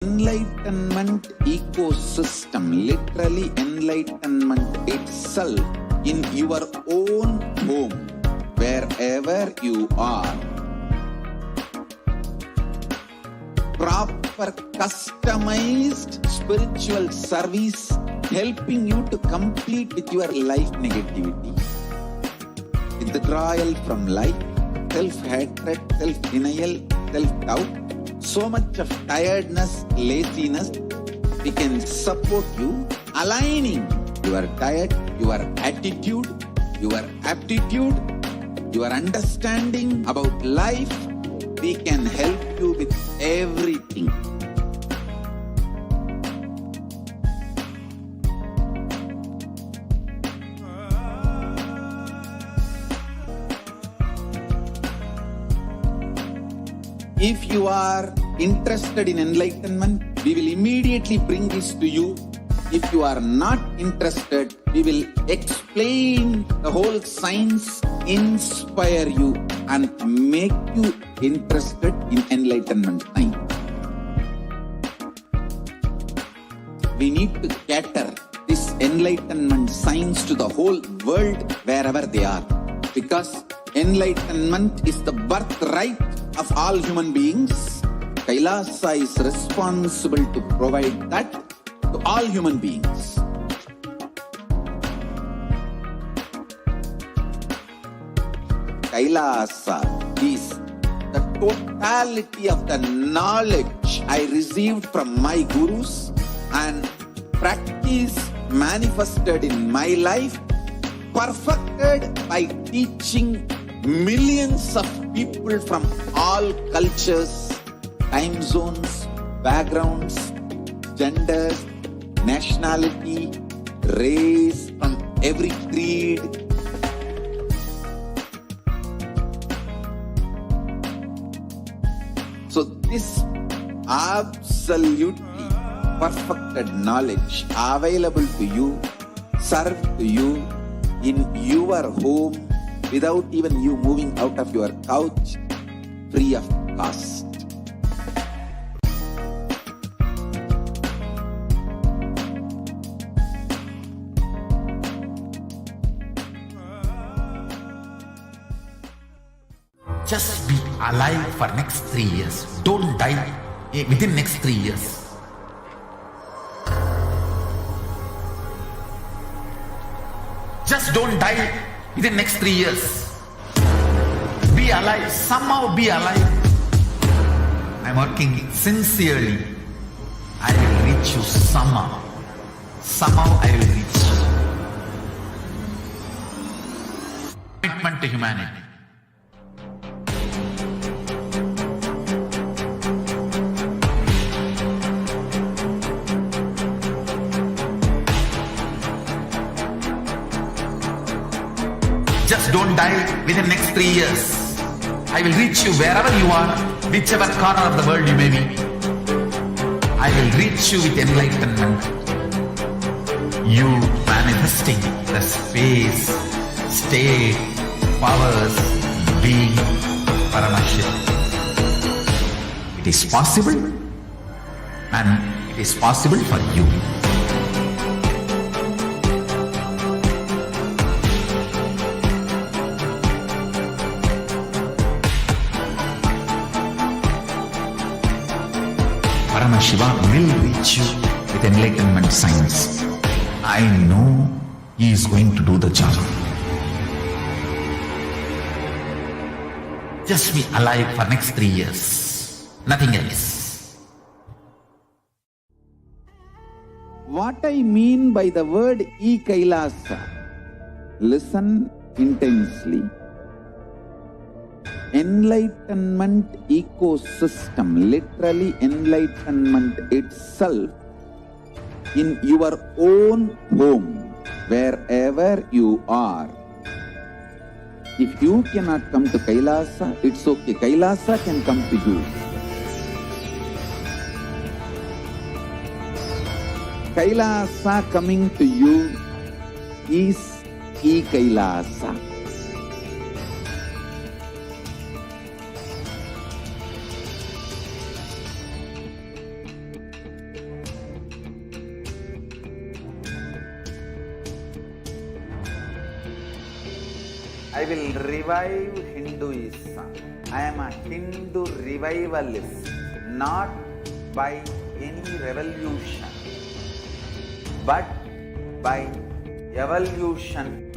Enlightenment ecosystem, literally enlightenment itself in your own home, wherever you are. Proper customized spiritual service helping you to complete with your life negativity. Withdrawal from life, self-hatred, self-denial, self-doubt, so much of tiredness, laziness. We can support you aligning your diet, your attitude, your aptitude, your understanding about life. We can help you with everything. If you are interested in enlightenment, we will immediately bring this to you. If you are not interested, we will explain the whole science, inspire you and make you interested in enlightenment science. We need to cater this enlightenment science to the whole world wherever they are, because enlightenment is the birthright of all human beings. Kailasa is responsible to provide that to all human beings. Kailasa is the totality of the knowledge I received from my gurus and practice manifested in my life, perfected by teaching millions of people from all cultures, time zones, backgrounds, genders, nationality, race, from every creed. So this absolutely perfected knowledge available to you, served to you in your home, without even you moving out of your couch, free of cost. Just be alive for next 3 years. Don't die within next 3 years. Just don't die within next 3 years. Be alive. Somehow be alive. I'm working sincerely. I will reach you somehow. Somehow I will reach you. Commitment to humanity. Just don't die within next 3 years. I will reach you wherever you are, whichever corner of the world you may be. I will reach you with enlightenment. You manifesting the space, state, powers, being Paramashivoham. It is possible, and it is possible for you. Paramashivoham will reach you with enlightenment science. I know he is going to do the job. Just be alive for next 3 years. Nothing else. What I mean by the word e-Kailasa, listen intensely. Enlightenment ecosystem, literally enlightenment itself in your own home, wherever you are. If you cannot come to Kailasa, it's okay. Kailasa can come to you. Kailasa coming to you is e-Kailasa. I will revive Hinduism. I am a Hindu revivalist, not by any revolution, but by evolution.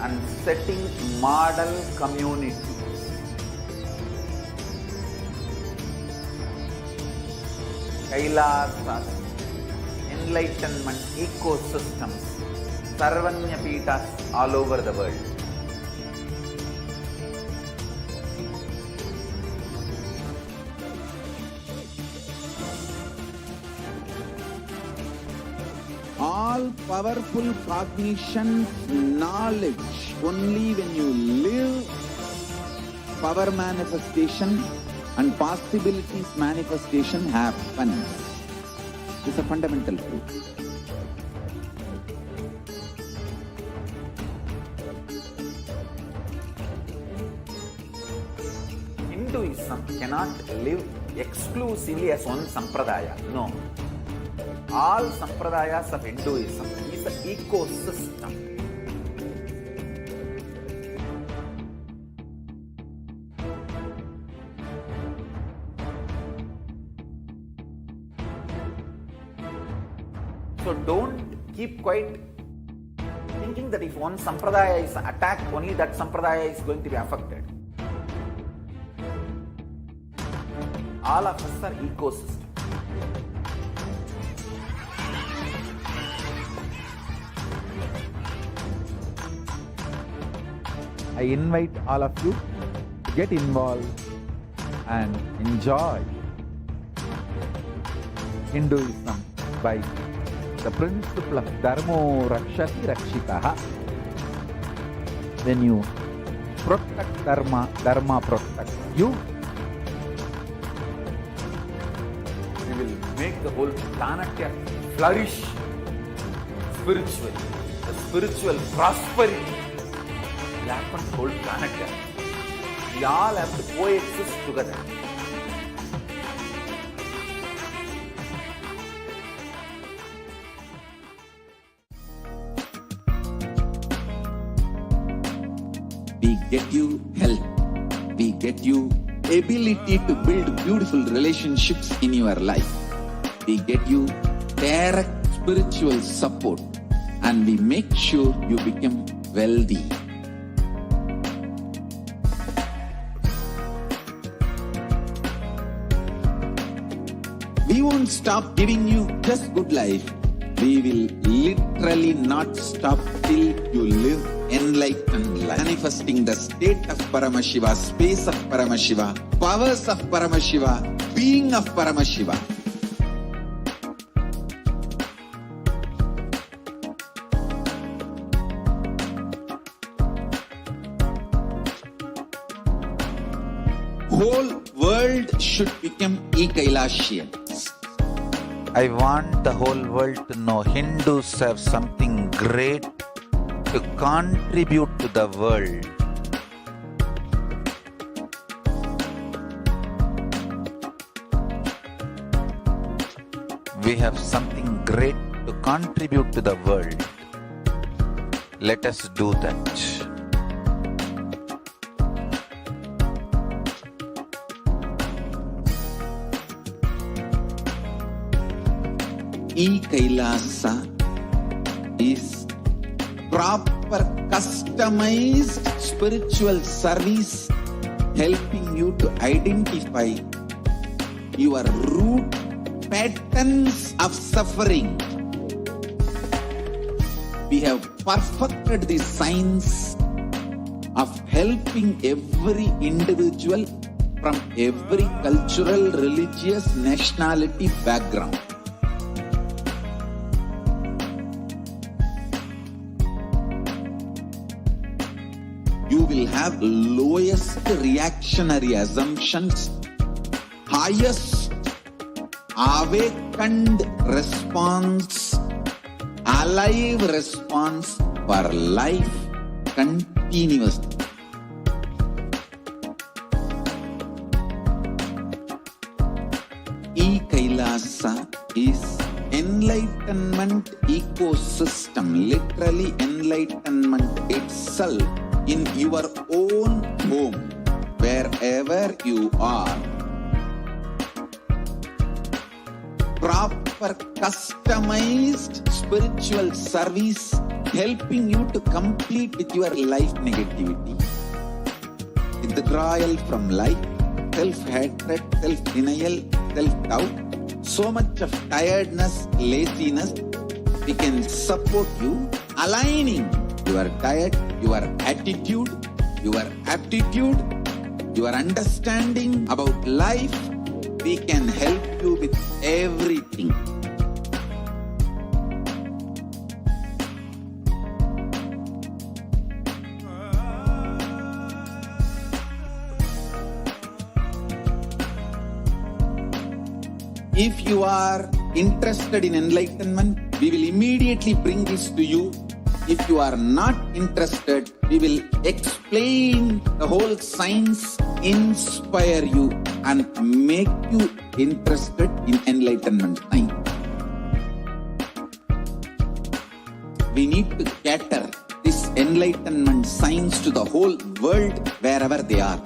And setting model community. Kailasas, enlightenment ecosystems, Sarvanya Pitas all over the world. All powerful cognition, knowledge, only when you live, power manifestation and possibilities manifestation happens. This is a fundamental truth. Hinduism cannot live exclusively as one sampradaya. No. All sampradayas of Hinduism is an ecosystem. So don't keep quiet thinking that if one sampradaya is attacked, only that sampradaya is going to be affected. All of us are ecosystems. I invite all of you to get involved and enjoy Hinduism by the principle of Dharmo Rakshati Rakshitaha. When you protect Dharma, Dharma protects you. You will make the whole planet flourish spiritually. The spiritual prosperity will happen to the whole planet. We all have to coexist together. We get you health. We get you ability to build beautiful relationships in your life. We get you direct spiritual support, and we make sure you become wealthy. We won't stop giving you just good life. We will literally not stop till you live enlightened life, manifesting the state of Paramashiva, space of Paramashiva, powers of Paramashiva, being of Paramashiva. Whole world should become Kailashians. I want the whole world to know Hindus have something great to contribute to the world. We have something great to contribute to the world. Let us do that. Kailasa is proper customized spiritual service, helping you to identify your root patterns of suffering. We have perfected the science of helping every individual from every cultural, religious, nationality background. You will have lowest reactionary assumptions, highest awakened response, alive response for life continuously. E-Kailasa is enlightenment ecosystem, literally enlightenment itself in your own home, wherever you are. Proper customized spiritual service helping you to complete with your life negativity. Withdrawal from life, self-hatred, self-denial, self-doubt, so much of tiredness, laziness, we can support you aligning your diet, your attitude, your aptitude, your understanding about life. We can help you with everything. If you are interested in enlightenment, we will immediately bring this to you. If you are not interested, we will explain the whole science, inspire you and make you interested in enlightenment science. We need to cater this enlightenment science to the whole world wherever they are,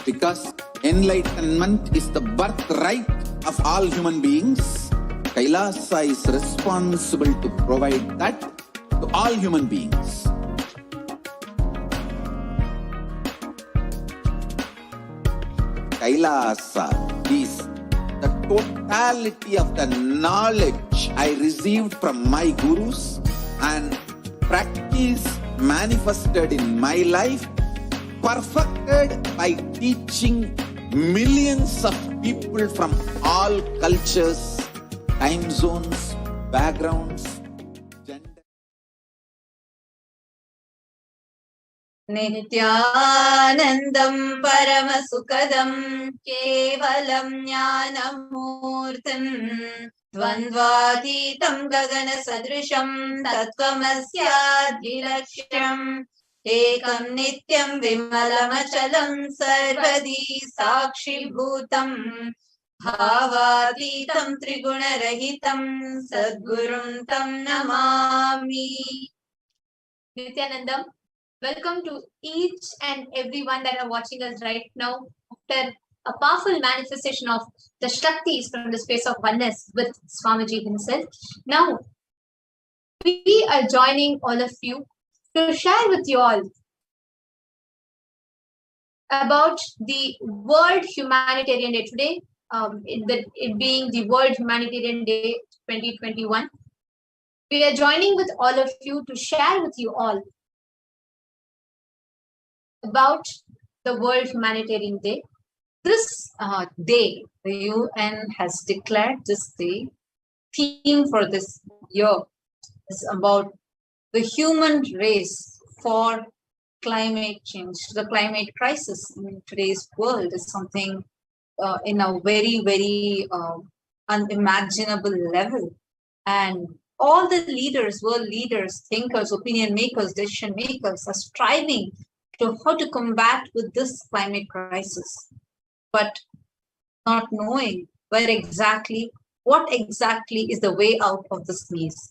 because enlightenment is the birthright of all human beings. Kailasa is responsible to provide that to all human beings. Kailasa is the totality of the knowledge I received from my gurus and practice manifested in my life, perfected by teaching millions of people from all cultures, time zones, backgrounds, gender. Nithyanandam Paramasukadam Kevalam Jnanamurtim Dvandvatitam Gagana Sadrisham Tattvamasya Ekam Nityam Vimalamachalam Sarvadi Sakshi Bhutam Bhavatitam Triguna-rahitam Sadgurum Tam Namami. Nithyanandam, welcome to each and everyone that are watching us right now after a powerful manifestation of the Shaktis from the space of oneness with Swamiji himself. Now, we are joining all of you to share with you all about the World Humanitarian Day today, it being the World Humanitarian Day 2021. We are joining with all of you to share with you all about the World Humanitarian Day. This day, the UN has declared this day. Theme for this year is about the human race for climate change. The climate crisis in today's world is something in a very, very unimaginable level. And all the leaders, world leaders, thinkers, opinion makers, decision makers are striving to how to combat with this climate crisis, but not knowing what exactly is the way out of this maze.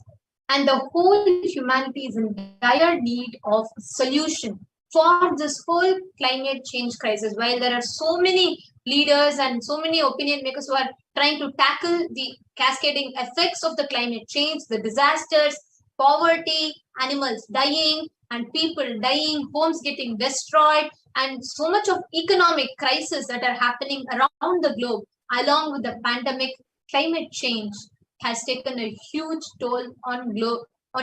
And the whole humanity is in dire need of solution for this whole climate change crisis. While there are so many leaders and so many opinion makers who are trying to tackle the cascading effects of the climate change, the disasters, poverty, animals dying, and people dying, homes getting destroyed, and so much of economic crisis that are happening around the globe, along with the pandemic, climate change has taken a huge toll on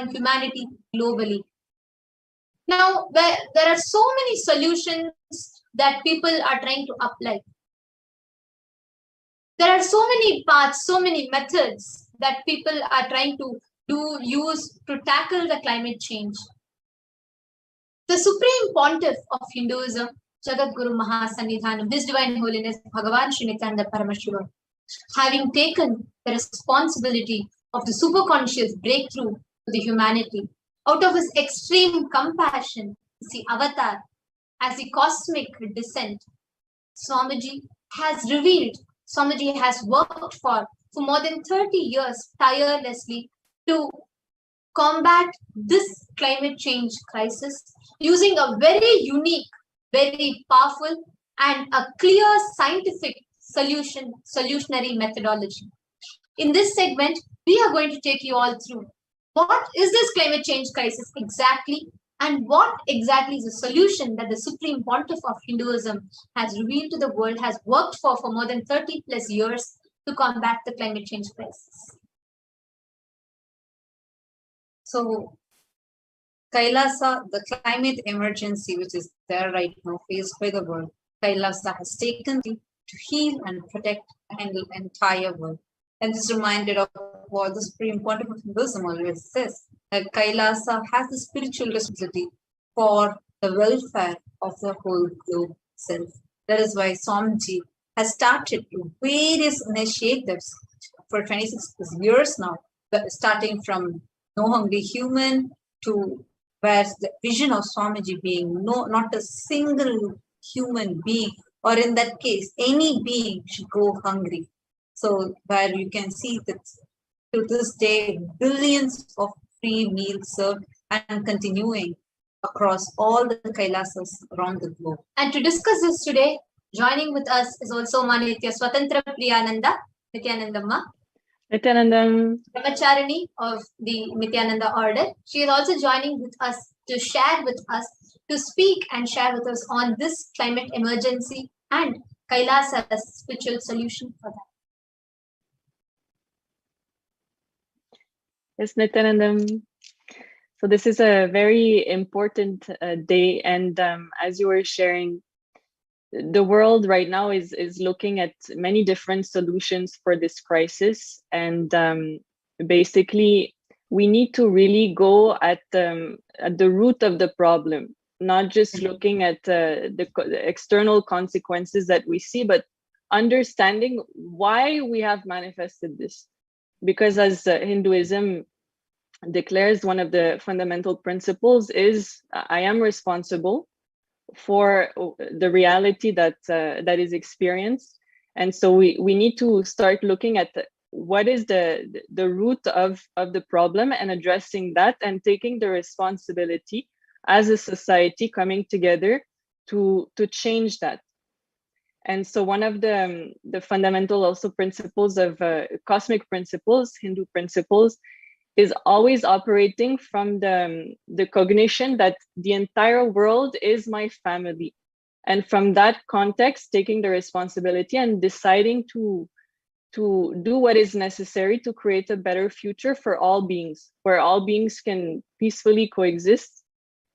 humanity globally. Now, there are so many solutions that people are trying to apply. There are so many paths, so many methods that people are trying to use to tackle the climate change. The Supreme Pontiff of Hinduism, Jagadguru Mahasannidhanam, His Divine Holiness Bhagavan Sri Nithyananda Paramashivam, having taken the responsibility of the superconscious breakthrough to the humanity. Out of his extreme compassion, as the avatar, as the cosmic descent, Swamiji has revealed, Swamiji has worked for more than 30 years tirelessly to combat this climate change crisis using a very unique, very powerful, and a clear scientific solutionary methodology. In this segment, we are going to take you all through what is this climate change crisis exactly, and what exactly is the solution that the Supreme Pontiff of Hinduism has revealed to the world, has worked for more than 30 plus years to combat the climate change crisis. So, Kailasa, the climate emergency which is there right now faced by the world, Kailasa has taken to heal and protect the entire world. And this is reminded of what the Supreme Pontiff of Hinduism always says, that Kailasa has the spiritual responsibility for the welfare of the whole globe itself. That is why Swamiji has started various initiatives for 26 years now, starting from No Hungry Human to where the vision of Swamiji being not a single human being, or in that case, any being should go hungry. So where you can see that to this day, billions of free meals served and continuing across all the Kailasas around the globe. And to discuss this today, joining with us is also Manitya Swatantra Priyananda, Nithyanandamma, Nithyanandam, Brahmacharini of the Nithyananda order. She is also joining with us to share with us, to speak and share with us on this climate emergency and Kailasa's spiritual solution for that. yes, Nithyanandam. So this is a very important day, and as you were sharing, the world right now is looking at many different solutions for this crisis, and basically we need to really go at the root of the problem, not just looking at the external consequences that we see, but understanding why we have manifested this. Because as Hinduism declares, one of the fundamental principles is I am responsible for the reality that that is experienced, and so we need to start looking at what is the root of the problem and addressing that, and taking the responsibility as a society coming together to change that. And so one of the fundamental also principles of cosmic principles, Hindu principles, is always operating from the cognition that the entire world is my family. And from that context, taking the responsibility and deciding to do what is necessary to create a better future for all beings, where all beings can peacefully coexist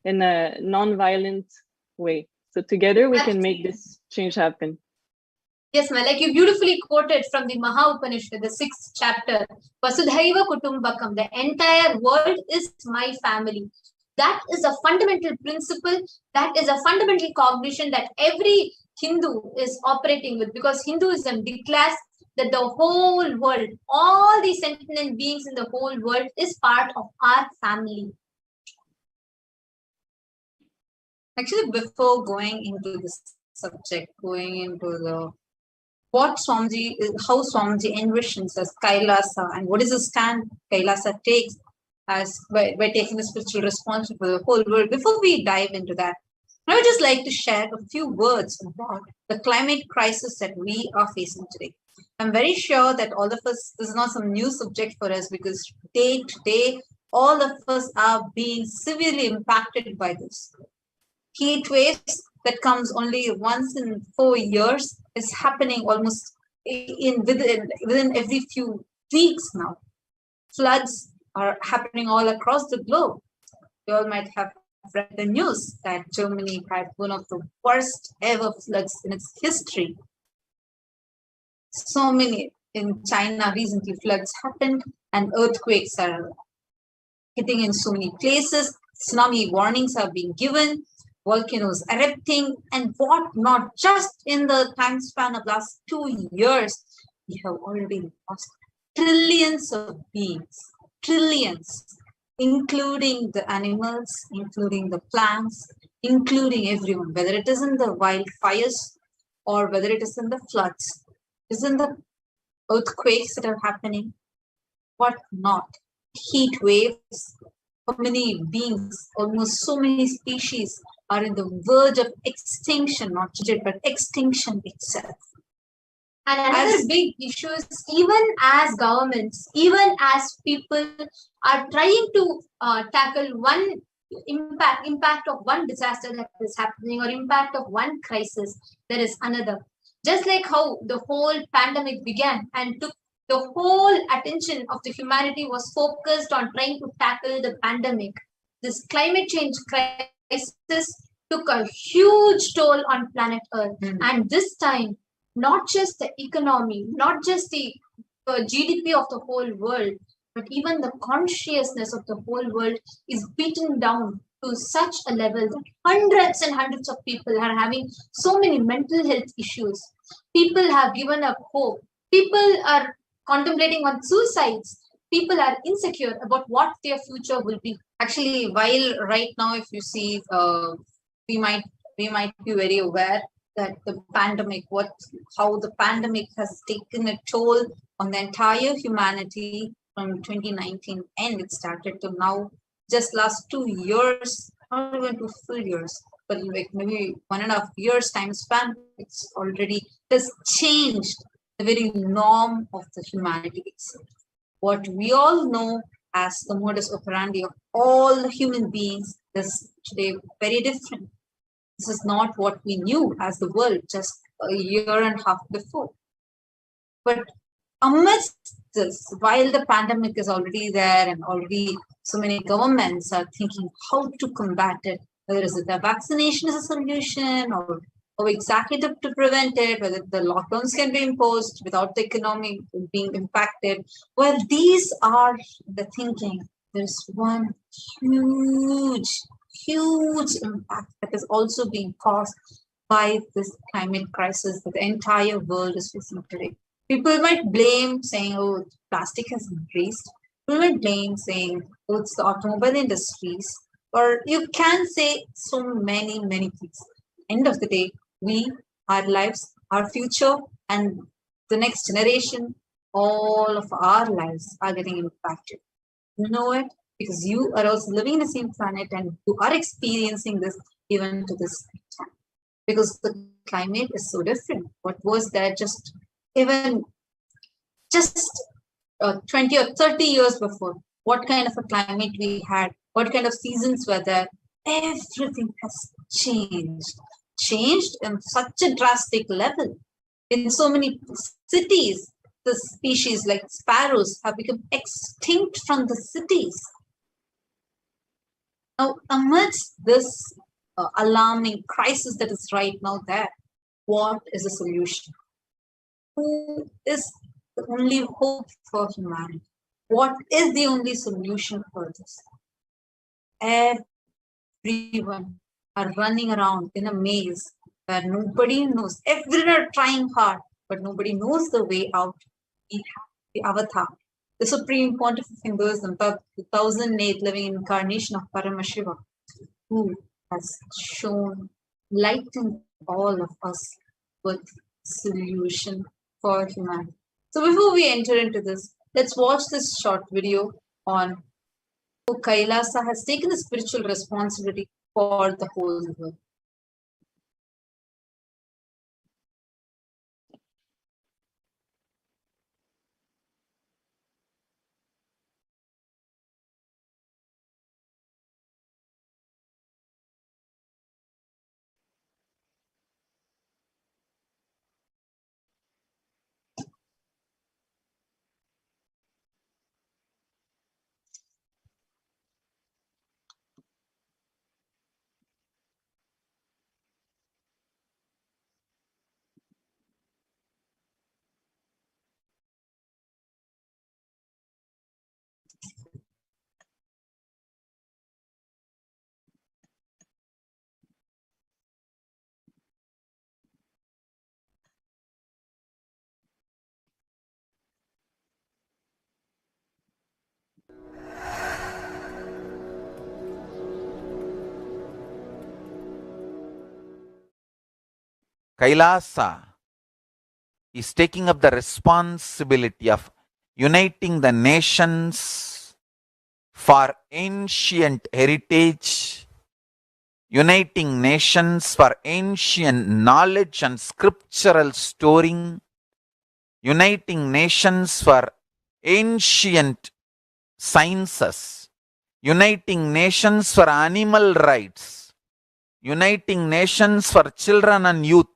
in a non-violent way. So together we can make this change happen. Yes, ma'am. Like you beautifully quoted from the Maha Upanishad, the 6th chapter, Vasudhaiva Kutumbakam, the entire world is my family. That is a fundamental principle, that is a fundamental cognition that every Hindu is operating with, because Hinduism declares that the whole world, all the sentient beings in the whole world is part of our family. Actually, before going into this subject, going into how Swamiji envisions as Kailasa, and what is the stand Kailasa takes as by taking the spiritual responsibility for the whole world. Before we dive into that, I would just like to share a few words about the climate crisis that we are facing today. I'm very sure that all of us, this is not some new subject for us, because day to day, all of us are being severely impacted by this. Heat waves that comes only once in 4 years is happening almost within every few weeks now. Floods are happening all across the globe. You all might have read the news that Germany had one of the worst ever floods in its history. So many in China recently floods happened, and earthquakes are hitting in so many places. Tsunami warnings are being given, volcanoes erupting, and what not. Just in the time span of last 2 years, we have already lost trillions of beings, trillions. including the animals, including the plants, including everyone, whether it is in the wildfires or whether it is in the floods, is in the earthquakes that are happening, what not, heat waves, how many beings, almost so many species are in the verge of extinction, not just but extinction itself. And another big issue is, even as governments, even as people are trying to tackle one impact of one disaster that is happening, or impact of one crisis, there is another. Just like how the whole pandemic began and took the whole attention of the humanity was focused on trying to tackle the pandemic, this climate change crisis took a huge toll on planet Earth. And this time, not just the economy, not just the GDP of the whole world, but even the consciousness of the whole world is beaten down to such a level that hundreds and hundreds of people are having so many mental health issues. People have given up hope. People are contemplating on suicides. People are insecure about what their future will be. Actually, while right now, if you see, we might be very aware that the pandemic, how the pandemic has taken a toll on the entire humanity from 2019 end. It started to now, just last 2 years, not even 2 full years, but like maybe 1.5 years time span, it's already has changed the very norm of the humanity itself. What we all know as the modus operandi of all human beings is today very different. This is not what we knew as the world just a year and a half before. But amidst this, while the pandemic is already there and already so many governments are thinking how to combat it, whether is it the vaccination is a solution or how exactly to prevent it, whether the lockdowns can be imposed without the economy being impacted. Well, these are the thinking. There's one huge impact that is also being caused by this climate crisis that the entire world is facing today. People might blame saying, oh, plastic has increased. People might blame saying, oh, it's the automobile industries. Or you can say so many things. End of the day, our lives, our future, and the next generation, all of our lives are getting impacted. You know it? Because you are also living in the same planet and you are experiencing this even to this time. Because the climate is so different. What was there just 20 or 30 years before? What kind of a climate we had? What kind of seasons were there? Everything has changed in such a drastic level. In so many cities, the species like sparrows have become extinct from the cities. Now, amidst this alarming crisis that is right now there, what is the solution? Who is the only hope for humanity? What is the only solution for this? Everyone are running around in a maze where nobody knows. Everyone are trying hard, but nobody knows the way out. We have the avatar, the supreme pontiff of Hinduism, the 1008th living incarnation of Paramashivoham, who has lightened all of us with solution for humanity. So before we enter into this, let's watch this short video on how Kailasa has taken the spiritual responsibility for the whole world. Kailasa is taking up the responsibility of uniting the nations for ancient heritage, uniting nations for ancient knowledge and scriptural storing, uniting nations for ancient sciences, uniting nations for animal rights, uniting nations for children and youth,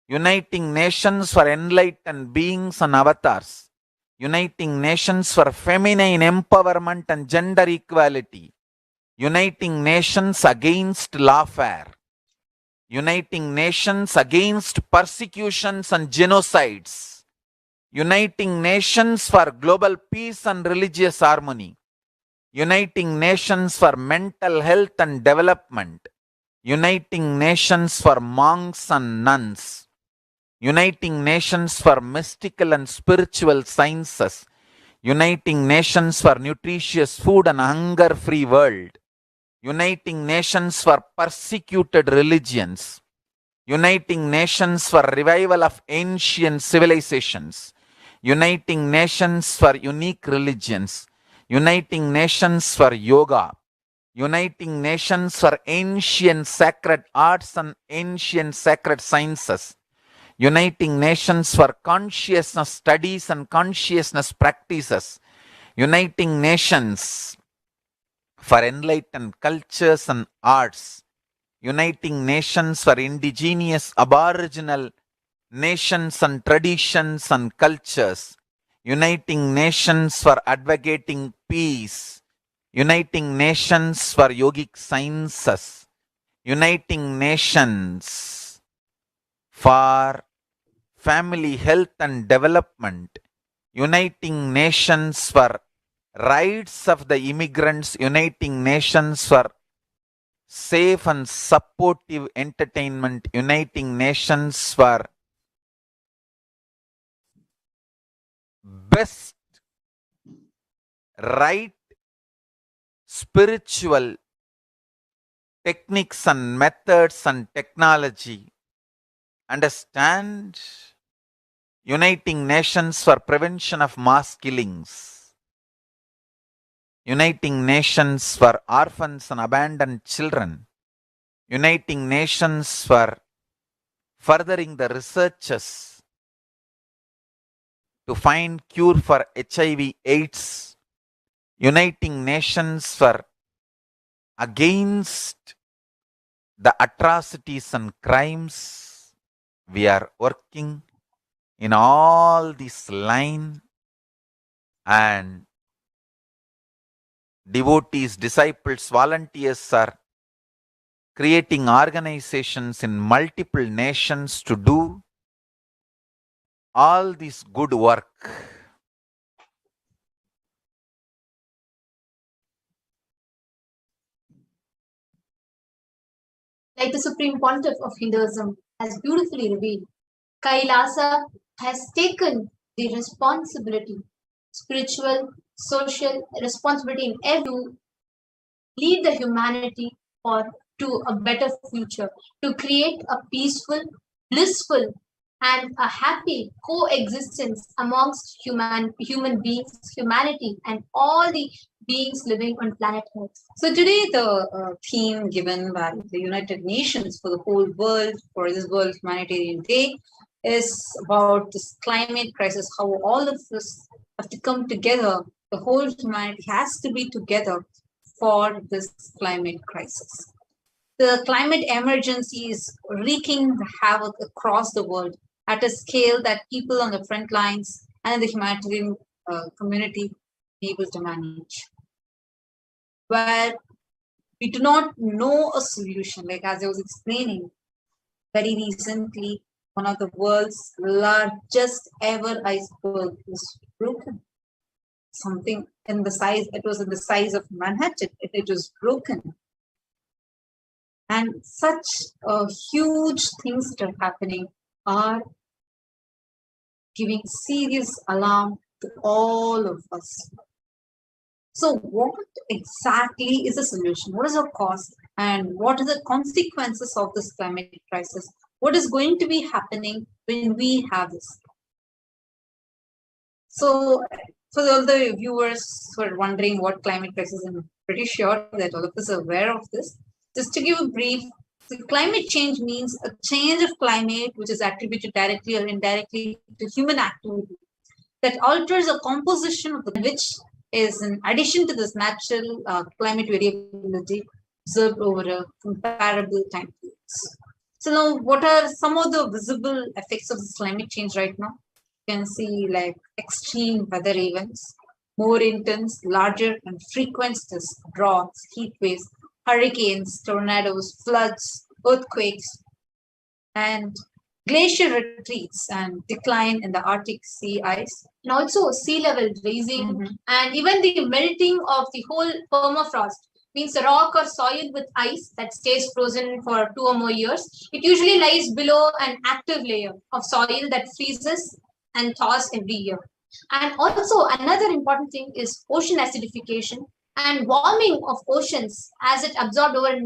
uniting nations for enlightened beings and avatars, uniting nations for feminine empowerment and gender equality, uniting nations against lawfare, uniting nations against persecutions and genocides, uniting nations for global peace and religious harmony, uniting nations for mental health and development, uniting nations for monks and nuns, uniting nations for mystical and spiritual sciences, uniting nations for nutritious food and hunger-free world, uniting nations for persecuted religions, uniting nations for revival of ancient civilizations, uniting nations for unique religions, uniting nations for yoga, uniting nations for ancient sacred arts and ancient sacred sciences, uniting nations for consciousness studies and consciousness practices, uniting nations for enlightened cultures and arts, uniting nations for indigenous aboriginal nations and traditions and cultures, uniting nations for advocating peace, uniting nations for yogic sciences, uniting nations for family health and development, uniting nations for rights of the immigrants, uniting nations for safe and supportive entertainment, uniting nations for best right spiritual techniques and methods and technology. Understand? Uniting nations for prevention of mass killings, uniting nations for orphans and abandoned children, uniting nations for furthering the researches to find cure for HIV/AIDS, uniting nations for against the atrocities and crimes. We are working in all this line, and devotees, disciples, volunteers are creating organizations in multiple nations to do all this good work. Like the Supreme Pontiff of Hinduism has beautifully revealed, Kailasa has taken the responsibility, spiritual, social responsibility in every to lead the humanity for to a better future, to create a peaceful, blissful, and a happy coexistence amongst human beings, humanity, and all the beings living on planet Earth. So today the theme given by the United Nations for the whole world, for this World Humanitarian Day, is about this climate crisis, how all of us have to come together. The whole humanity has to be together for this climate crisis. The climate emergency is wreaking havoc across the world at a scale that people on the front lines and the humanitarian community be able to manage. Where we do not know a solution, like as I was explaining, very recently, one of the world's largest ever iceberg was broken. Something in the size, it was in the size of Manhattan, it was broken. And such huge things that are happening are giving serious alarm to all of us. So what exactly is the solution? What is the cause? And what are the consequences of this climate crisis? what is going to be happening when we have this. So for all the viewers who are wondering what climate crisis, I'm pretty sure that all of us are aware of this. Just to give a brief, the climate change means a change of climate which is attributed directly or indirectly to human activity that alters the composition of the, which is in addition to this natural climate variability observed over a comparable time periods. So now, what are some of the visible effects of this climate change right now? You can see like extreme weather events, more intense, larger and frequent droughts, heat waves, hurricanes, tornadoes, floods, earthquakes, and glacier retreats and decline in the Arctic sea ice. And also sea level raising and even the melting of the whole permafrost means the rock or soil with ice that stays frozen for 2 or more years. It usually lies below an active layer of soil that freezes and thaws every year. And also another important thing is ocean acidification and warming of oceans as it absorbed over 90%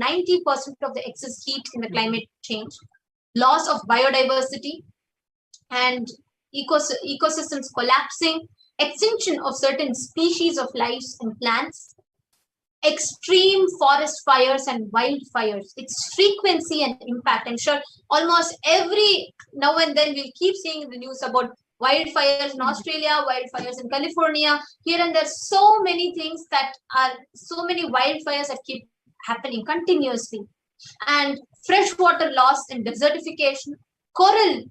of the excess heat in the climate change, loss of biodiversity and ecosystems collapsing, extinction of certain species of life and plants, extreme forest fires and wildfires, its frequency and impact. I'm sure almost every now and then we'll keep seeing in the news about wildfires in Australia, wildfires in California, here and there, so many things that are, so many wildfires that keep happening continuously. And freshwater loss and desertification, coral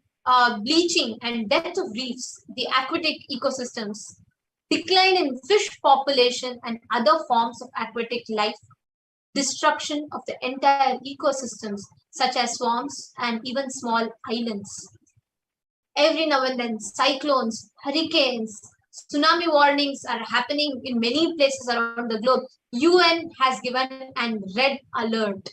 bleaching and death of reefs, the aquatic ecosystems, decline in fish population and other forms of aquatic life, destruction of the entire ecosystems such as swamps and even small islands. Every now and then, cyclones, hurricanes, tsunami warnings are happening in many places around the globe. UN has given a red alert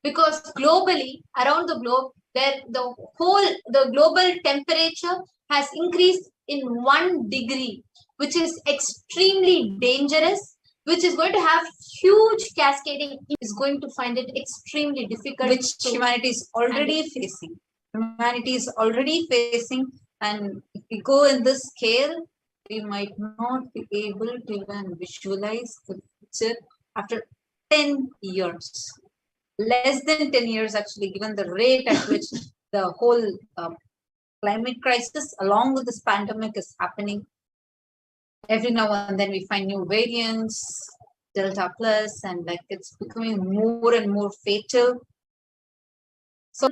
because globally, around the globe, the global temperature has increased in 1 degree, which is extremely dangerous, which is going to have huge cascading, is going to find it extremely difficult. Which humanity is already facing. Humanity is already facing, and if we go in this scale, we might not be able to even visualize the future after 10 years. Less than 10 years, actually, given the rate at which the whole climate crisis, along with this pandemic, is happening. Every now and then we find new variants, Delta Plus, and like it's becoming more and more fatal. So,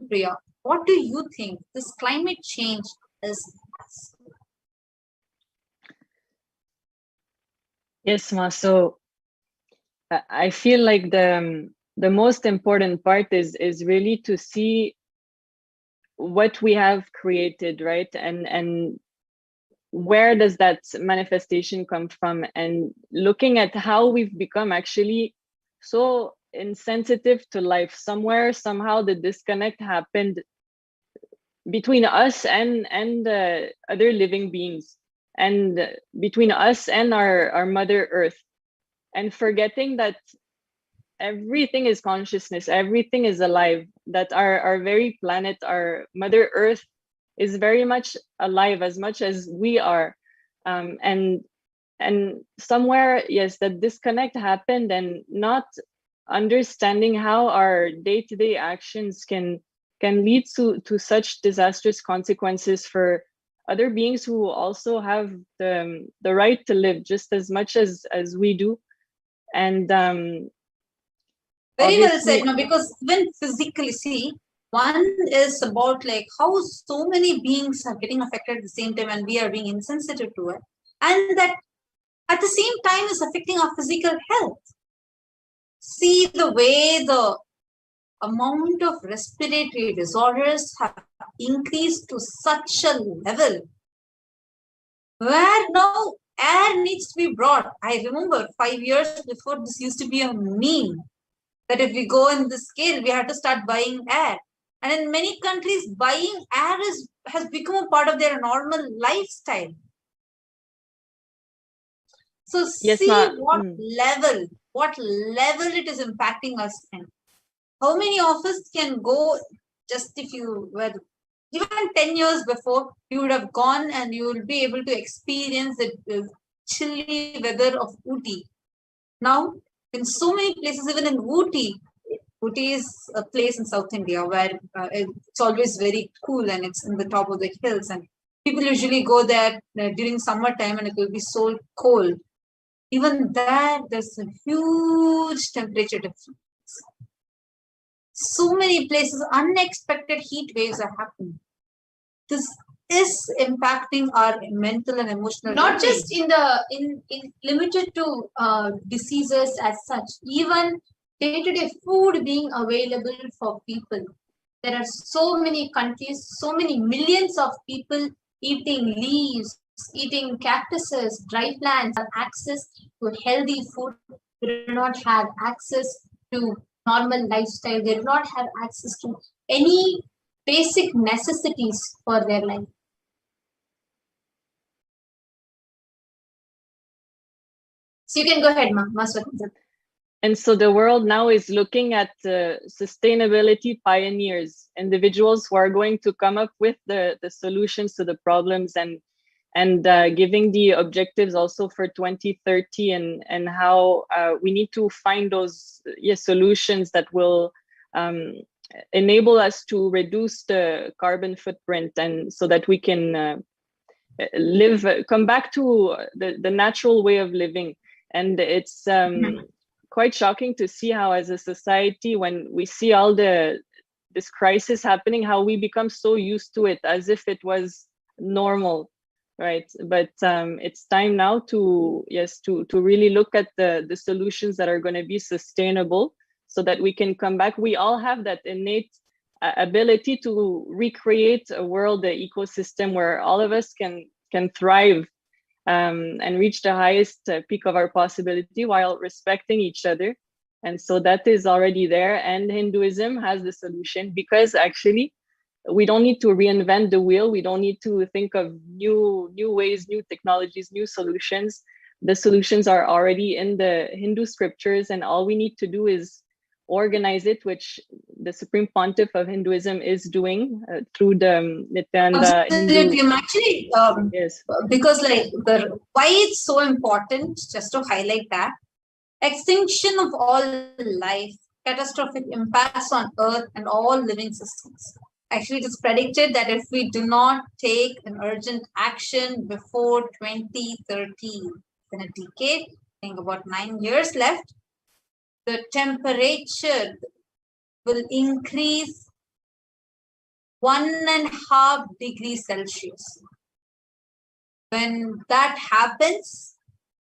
Priya, what do you think this climate change is? Yes, Ma. So I feel like the most important part is really to see what we have created, right? And where does that manifestation come from? And looking at how we've become actually so insensitive to life. Somewhere, somehow the disconnect happened between us and other living beings, and between us and our Mother Earth, and forgetting that everything is consciousness, everything is alive, that our very planet, our Mother Earth, is very much alive as much as we are. And somewhere, yes, that disconnect happened, and not understanding how our day-to-day actions can lead to such disastrous consequences for other beings who also have the right to live just as much as we do. And very well said, no, because when physically see, one is about like how so many beings are getting affected at the same time and we are being insensitive to it, and that at the same time is affecting our physical health. See the way the amount of respiratory disorders have increased to such a level where now air needs to be brought. I remember 5 years before, this used to be a meme that if we go in this scale, we have to start buying air. And in many countries, buying air has become a part of their normal lifestyle. So yes, see what level it is impacting us in. How many of us can go just if you were even 10 years before, you would have gone and you will be able to experience the chilly weather of Ooty. Now, in so many places, even in Ooty is a place in South India where it's always very cool and it's in the top of the hills. And people usually go there during summertime and it will be so cold. Even there, there's a huge temperature difference. So many places, unexpected heat waves are happening. This is impacting our mental and emotional. Not well-being. just in limited to diseases as such, even day-to-day food being available for people. There are so many countries, so many millions of people eating leaves, eating cactuses, dry plants, have access to healthy food. They do not have access to normal lifestyle. They do not have access to any basic necessities for their life. So you can go ahead, Maswati. And so the world now is looking at sustainability pioneers, individuals who are going to come up with the solutions to the problems and giving the objectives also for 2030 and how we need to find those solutions that will enable us to reduce the carbon footprint and so that we can come back to the natural way of living. And it's quite shocking to see how as a society, when we see all this crisis happening, how we become so used to it as if it was normal, right? But it's time now to really look at the solutions that are going to be sustainable so that we can come back. We all have that innate ability to recreate a world, the ecosystem where all of us can thrive and reach the highest peak of our possibility while respecting each other. And so that is already there. And Hinduism has the solution, because actually we don't need to reinvent the wheel. We don't need to think of new ways, new technologies, new solutions. The solutions are already in the Hindu scriptures, and all we need to do is organize it, which the Supreme Pontiff of Hinduism is doing through the Nithyananda Hindu. Actually, Yes. because like why it's so important, just to highlight that, extinction of all life, catastrophic impacts on Earth and all living systems. Actually, it is predicted that if we do not take an urgent action before 2030, in a decade, I think about 9 years left, the temperature will increase 1.5 degrees Celsius. When that happens,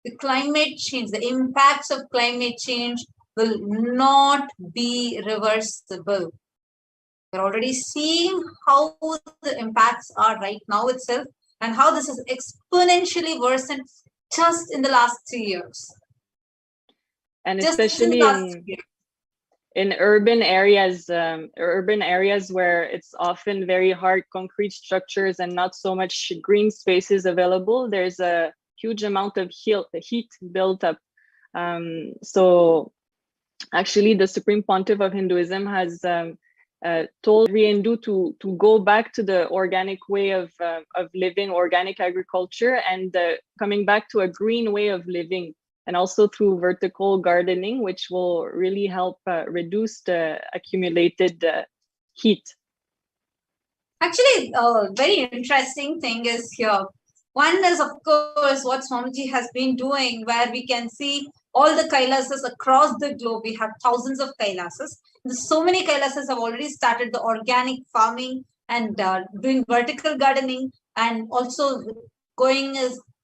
the climate change, the impacts of climate change will not be reversible. We're already seeing how the impacts are right now itself and how this is exponentially worsened just in the last 3 years. And Just especially in urban areas where it's often very hard concrete structures and not so much green spaces available, there's a huge amount of heat built up. So actually the Supreme Pontiff of Hinduism has told every Hindu to go back to the organic way of living, organic agriculture, and coming back to a green way of living. And also through vertical gardening, which will really help reduce the accumulated heat. Actually, a very interesting thing is here. One is, of course, what Swamiji has been doing, where we can see all the Kailasas across the globe. We have thousands of Kailasas. So many Kailasas have already started the organic farming and doing vertical gardening, and also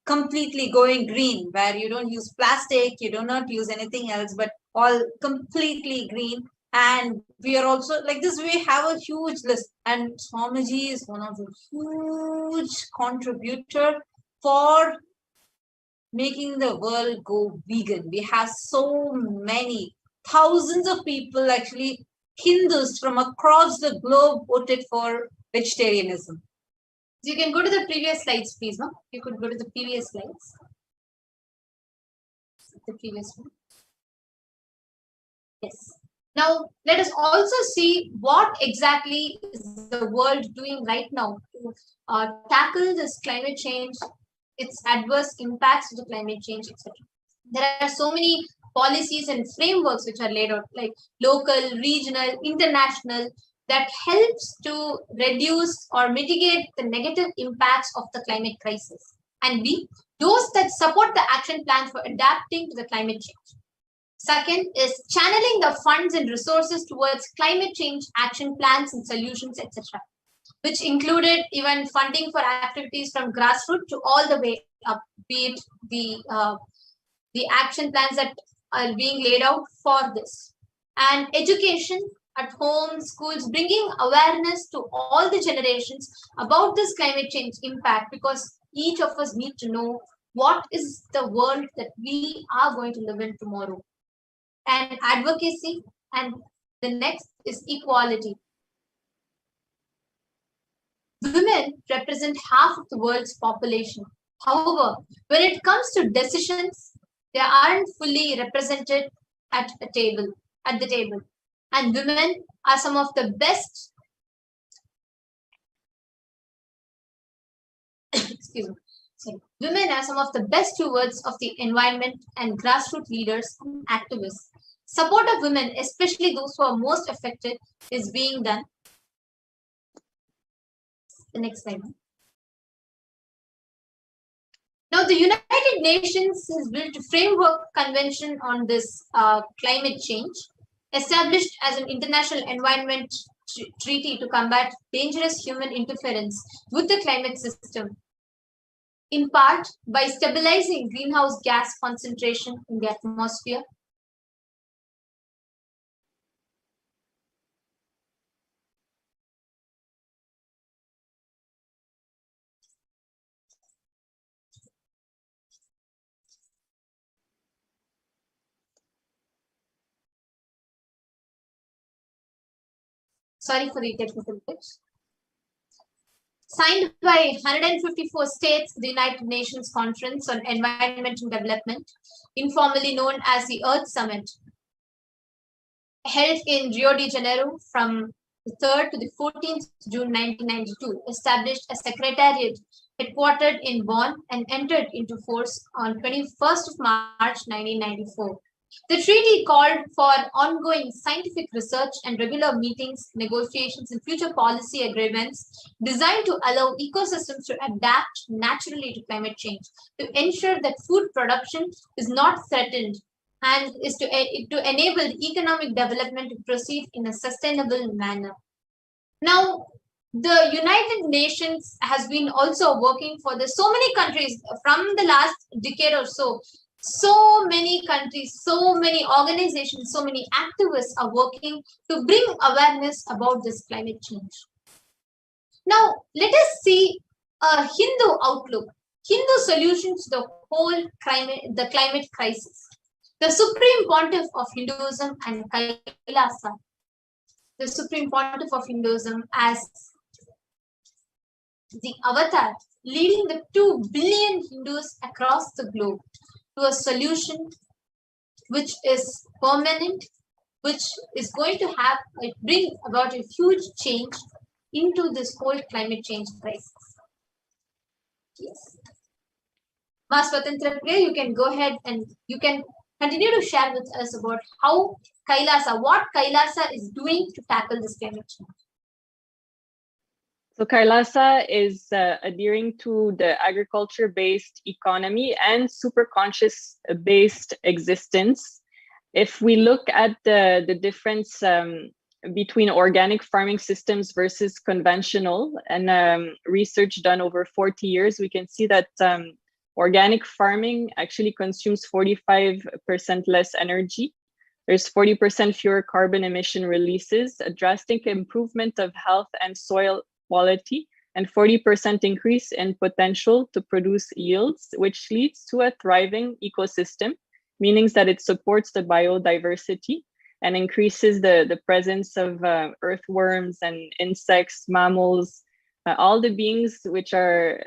completely going green, where you don't use plastic, you do not use anything else, but all completely green. And we are also like this, we have a huge list, and Swamiji is one of the huge contributor for making the world go vegan. We have so many thousands of people, actually Hindus from across the globe, voted for vegetarianism. You can go to the previous slides, please. No, you could go to the previous slides. The previous one. Yes. Now, let us also see what exactly is the world doing right now to tackle this climate change, its adverse impacts to the climate change, etc. There are so many policies and frameworks which are laid out, like local, regional, international, that helps to reduce or mitigate the negative impacts of the climate crisis. And B, those that support the action plan for adapting to the climate change. Second is channeling the funds and resources towards climate change action plans and solutions, etc., which included even funding for activities from grassroots to all the way up, be it the action plans that are being laid out for this. And education at home, schools, bringing awareness to all the generations about this climate change impact, because each of us need to know what is the world that we are going to live in tomorrow. And advocacy, and the next is equality. Women represent half of the world's population. However, when it comes to decisions, they aren't fully represented at the table. And women are some of the best excuse me. Sorry. Women are some of the best stewards of the environment and grassroots leaders and activists. Support of women, especially those who are most affected, is being done. The next slide. Now, the United Nations has built a framework convention on this climate change, established as an international environment treaty to combat dangerous human interference with the climate system, in part by stabilizing greenhouse gas concentration in the atmosphere. Sorry for the technical glitch. Signed by 154 states, the United Nations Conference on Environment and Development, informally known as the Earth Summit, held in Rio de Janeiro from the 3rd to the 14th June 1992, established a secretariat headquartered in Bonn and entered into force on 21st of March 1994. The treaty called for ongoing scientific research and regular meetings, negotiations, and future policy agreements designed to allow ecosystems to adapt naturally to climate change, to ensure that food production is not threatened, and is to enable economic development to proceed in a sustainable manner. Now, the United Nations has been also working for this. So many countries from the last decade or so many countries, so many organizations, so many activists are working to bring awareness about this climate change. Now, let us see a Hindu outlook, Hindu solutions to the whole climate crisis. The Supreme Pontiff of Hinduism and Kailasa, the Supreme Pontiff of Hinduism as the avatar, leading the 2 billion Hindus across the globe to a solution which is permanent, which is going to bring about a huge change into this whole climate change crisis. Yes. Ma Swatantra Priya, you can go ahead and you can continue to share with us about how what Kailasa is doing to tackle this climate change. So Kailasa is adhering to the agriculture-based economy and superconscious-based existence. If we look at the difference between organic farming systems versus conventional, and research done over 40 years, we can see that organic farming actually consumes 45% less energy. There's 40% fewer carbon emission releases, a drastic improvement of health and soil quality, and 40% increase in potential to produce yields, which leads to a thriving ecosystem, meaning that it supports the biodiversity and increases the presence of earthworms and insects, mammals, all the beings which are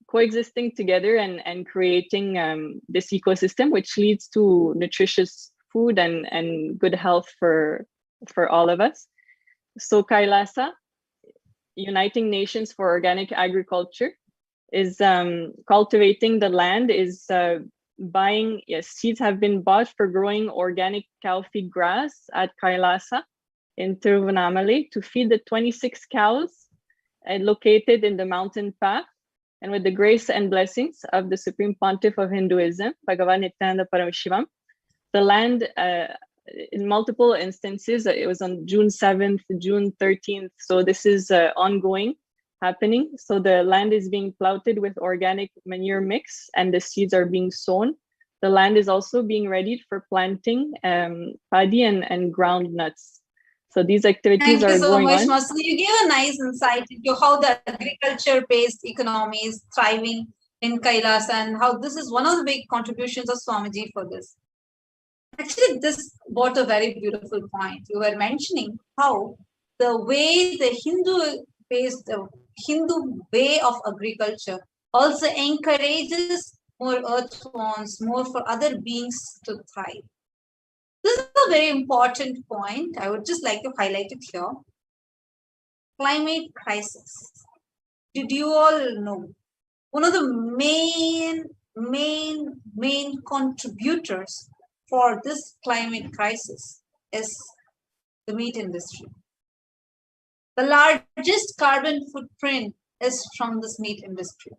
coexisting together and creating this ecosystem, which leads to nutritious food and good health for for all of us. So Kailasa, Uniting Nations for Organic Agriculture, is cultivating the land, is buying, yes, seeds have been bought for growing organic cow feed grass at Kailasa in Tiruvannamalai to feed the 26 cows located in the mountain path. And with the grace and blessings of the Supreme Pontiff of Hinduism, Bhagavan Nithyananda Paramashivam, the land in multiple instances, it was on June 7th, June 13th. So this is ongoing, happening. So the land is being plowed with organic manure mix and the seeds are being sown. The land is also being readied for planting paddy and ground nuts. So these activities are going on. Thank you so much, Master. You gave a nice insight into how the agriculture-based economy is thriving in Kailasa and how this is one of the big contributions of Swamiji for this. Actually, this brought a very beautiful point. You were mentioning how the way the Hindu way of agriculture also encourages more earthworms, more for other beings to thrive. This is a very important point. I would just like to highlight it here. Climate crisis. Did you all know? One of the main contributors for this climate crisis is the meat industry. The largest carbon footprint is from this meat industry.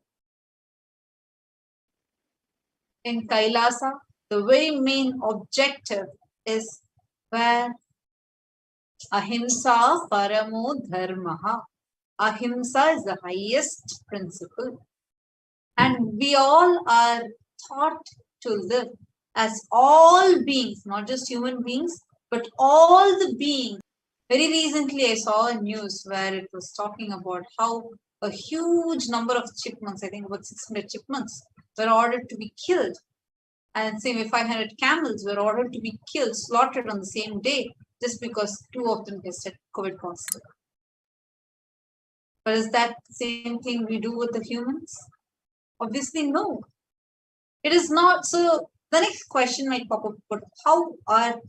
In Kailasa, the very main objective is where ahimsa paramo dharmaha. Ahimsa is the highest principle. And we all are taught to live as all beings, not just human beings, but all the beings. Very recently, I saw a news where it was talking about how a huge number of chipmunks, I think about 600 chipmunks, were ordered to be killed. And same with 500 camels were ordered to be killed, slaughtered on the same day, just because 2 of them tested COVID positive. But is that the same thing we do with the humans? Obviously, no. It is not. So the next question might pop up, but how are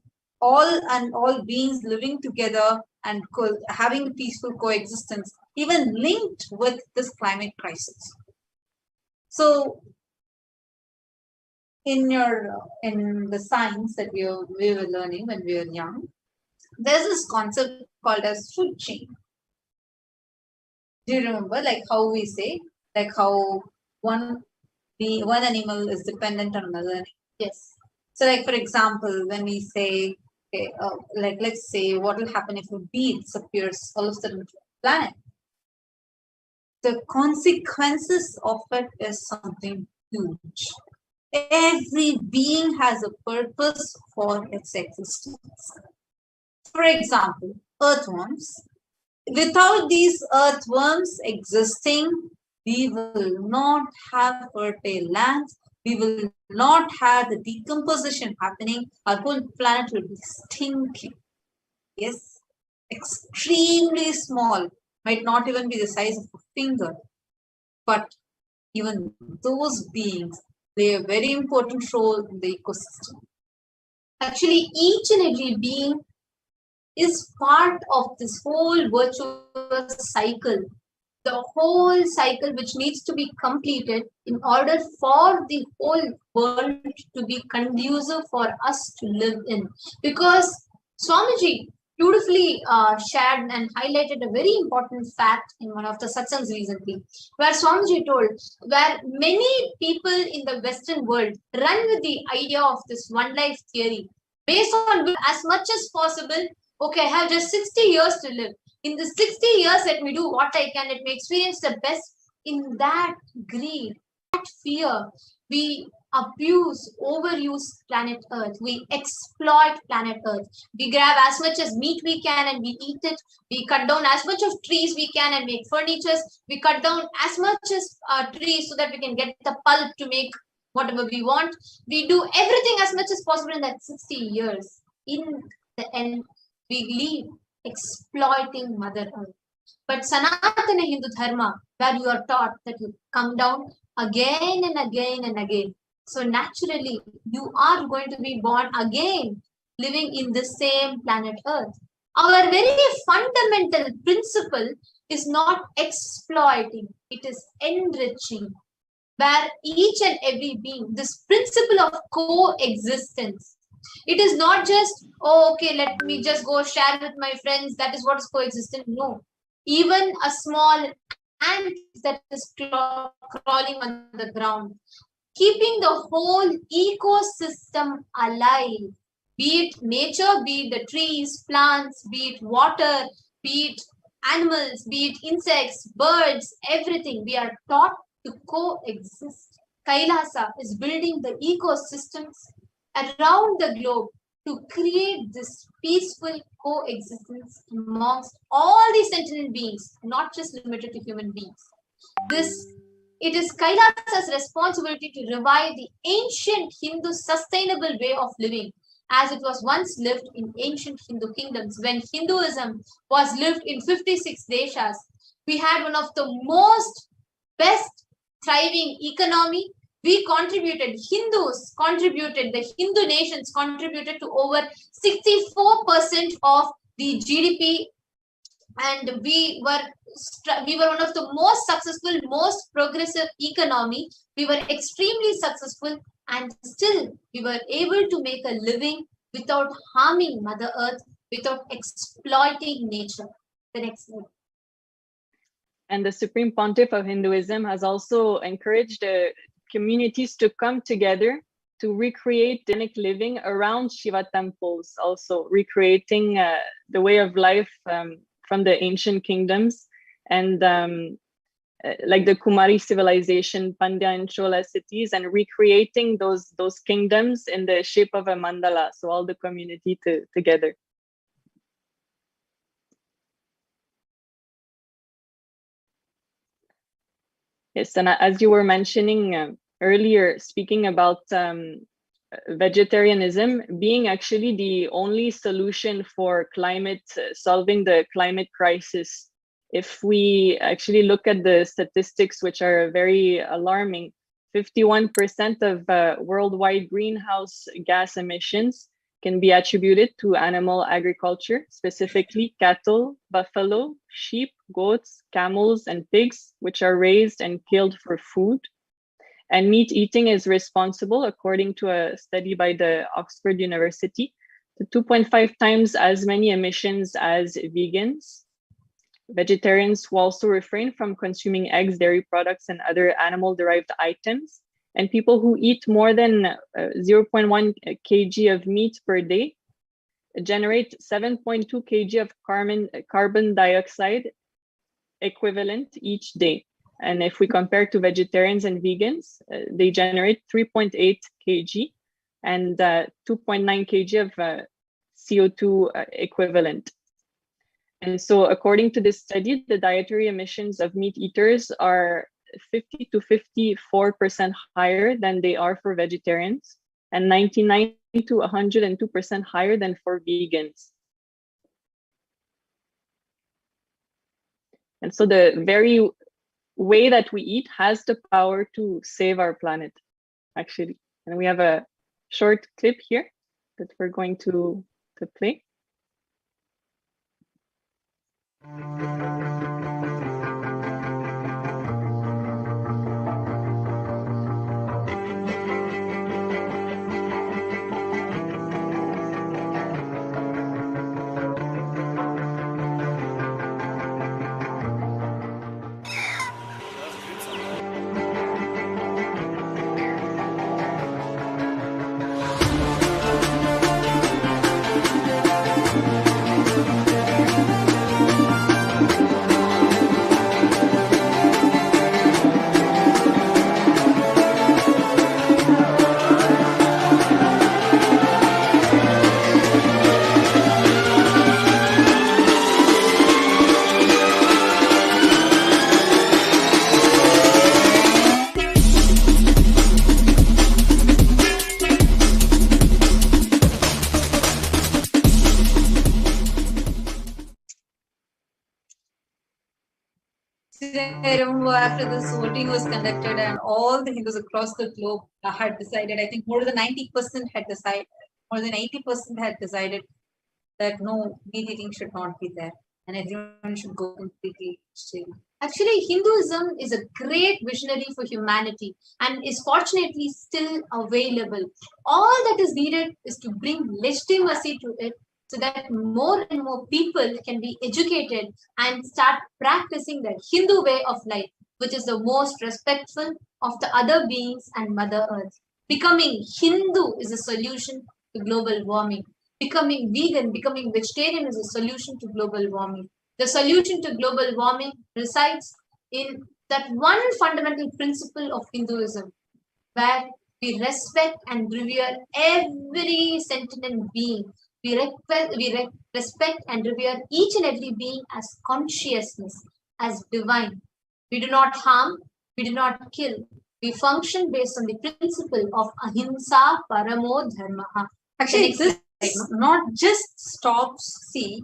all beings living together and having a peaceful coexistence even linked with this climate crisis? So in the science that we were learning when we were young, there's this concept called as food chain. Do you remember, like how we say, like how one animal is dependent on another? Yes. So, like for example, when we say, okay, like let's say, what will happen if a bee disappears all of a sudden from the planet? The consequences of it is something huge. Every being has a purpose for its existence. For example, earthworms. Without these earthworms existing, we will not have fertile lands. We will not have the decomposition happening. Our whole planet will be stinking. Yes, extremely small. Might not even be the size of a finger. But even those beings play a very important role in the ecosystem. Actually, each and every being is part of this whole virtuous cycle. The whole cycle which needs to be completed in order for the whole world to be conducive for us to live in. Because Swamiji beautifully shared and highlighted a very important fact in one of the satsangs recently, where Swamiji told, where many people in the Western world run with the idea of this one life theory, based on as much as possible, okay, I have just 60 years to live. In the 60 years, let me do what I can. Let me experience the best. In that greed, that fear, we abuse, overuse planet Earth. We exploit planet Earth. We grab as much as meat we can and we eat it. We cut down as much of trees we can and make furnitures. We cut down as much as trees so that we can get the pulp to make whatever we want. We do everything as much as possible in that 60 years. In the end, we leave exploiting Mother Earth. But Sanatana Hindu Dharma, where you are taught that you come down again and again and again. So naturally, you are going to be born again, living in the same planet Earth. Our very fundamental principle is not exploiting, it is enriching, where each and every being, this principle of coexistence, it is not just, oh, okay, let me just go share with my friends, that is what is coexistent. No, even a small ant that is crawling on the ground, keeping the whole ecosystem alive, be it nature, be it the trees, plants, be it water, be it animals, be it insects, birds, everything. We are taught to coexist. Kailasa is building the ecosystems around the globe to create this peaceful coexistence amongst all the sentient beings, not just limited to human beings. It is Kailasa's responsibility to revive the ancient Hindu sustainable way of living as it was once lived in ancient Hindu kingdoms. When Hinduism was lived in 56 deshas, we had one of the most best thriving economy. Hindus contributed, the Hindu nations contributed to over 64% of the GDP, and we were one of the most successful, most progressive economy. We were extremely successful, and still we were able to make a living without harming Mother Earth, without exploiting nature. The next slide. And the Supreme Pontiff of Hinduism has also encouraged communities to come together to recreate Dhyanic living around Shiva temples, also recreating the way of life from the ancient kingdoms, and like the Kumari civilization, Pandya and Chola cities, and recreating those kingdoms in the shape of a mandala, so all the community together. Yes, and as you were mentioning earlier, speaking about vegetarianism being actually the only solution for solving the climate crisis. If we actually look at the statistics, which are very alarming, 51% of worldwide greenhouse gas emissions can be attributed to animal agriculture, specifically cattle, buffalo, sheep, goats, camels, and pigs, which are raised and killed for food. And meat eating is responsible, according to a study by the Oxford University, to 2.5 times as many emissions as vegans. Vegetarians will also refrain from consuming eggs, dairy products, and other animal-derived items. And people who eat more than 0.1 kg of meat per day generate 7.2 kg of carbon dioxide equivalent each day. And if we compare to vegetarians and vegans, they generate 3.8 kg and 2.9 kg of CO2 equivalent. And so according to this study, the dietary emissions of meat eaters are 50 to 54% higher than they are for vegetarians, and 99 to 102% higher than for vegans. And so the very way that we eat has the power to save our planet, actually. And we have a short clip here that we're going to play. I remember after this voting was conducted and all the Hindus across the globe had decided, I think more than 90% had decided, more than 80% had decided that no, meat eating should not be there and everyone should go completely vegetarian. Actually, Hinduism is a great visionary for humanity and is fortunately still available. All that is needed is to bring legitimacy to it so that more and more people can be educated and start practicing the Hindu way of life, which is the most respectful of the other beings and Mother Earth. Becoming Hindu is a solution to global warming. Becoming vegan, becoming vegetarian is a solution to global warming. The solution to global warming resides in that one fundamental principle of Hinduism, where we respect and revere every sentient being. We respect and revere each and every being as consciousness, as divine. We do not harm, we do not kill. We function based on the principle of ahimsa paramo dharma. Actually, this not just stops. See,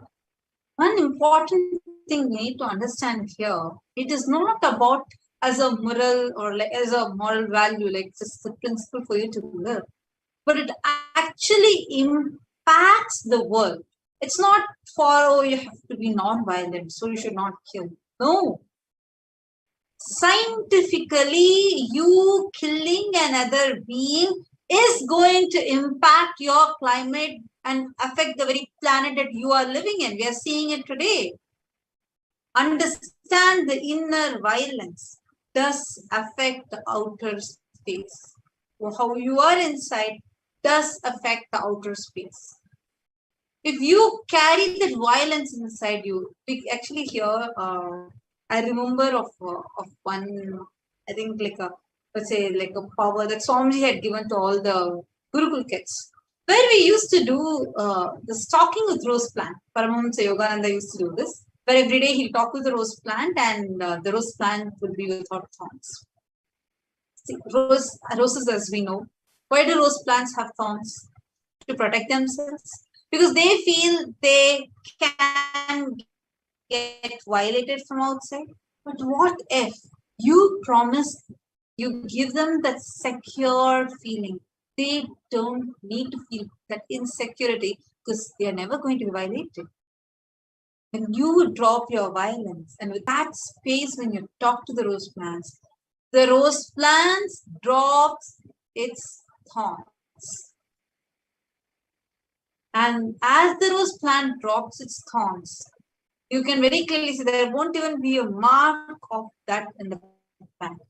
one important thing we need to understand here, it is not about as a moral or like as a moral value, like just the principle for you to live, but it actually impacts the world. It's not for, oh, you have to be non-violent, so you should not kill. No. Scientifically, you killing another being is going to impact your climate and affect the very planet that you are living in. We are seeing it today. Understand the inner violence does affect the outer space. How you are inside does affect the outer space. If you carry that violence inside you, we actually here, I remember of one, I think like a, let's say like a power that Swamiji had given to all the Gurukul kids, where we used to do the stalking with rose plant. Paramahamsa Yogananda used to do this, where every day he'll talk with the rose plant and the rose plant will be without thorns. See, roses, as we know, why do rose plants have thorns? To protect themselves, because they feel they can get violated from outside. But what if you promise, you give them that secure feeling? They don't need to feel that insecurity because they are never going to be violated. When you drop your violence and with that space, when you talk to the rose plants drops its thorns. And as the rose plant drops its thorns, you can very clearly see there won't even be a mark of that in the plant.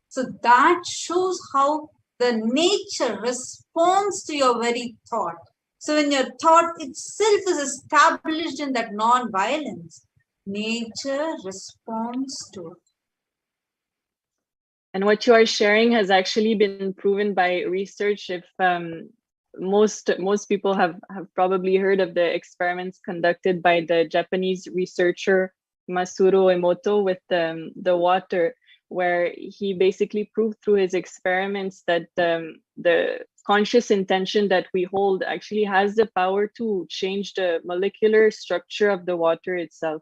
So that shows how the nature responds to your very thought. So when your thought itself is established in that non-violence, nature responds to it. And what you are sharing has actually been proven by research. If most people have probably heard of the experiments conducted by the Japanese researcher Masaru Emoto with the water, where he basically proved through his experiments that the conscious intention that we hold actually has the power to change the molecular structure of the water itself,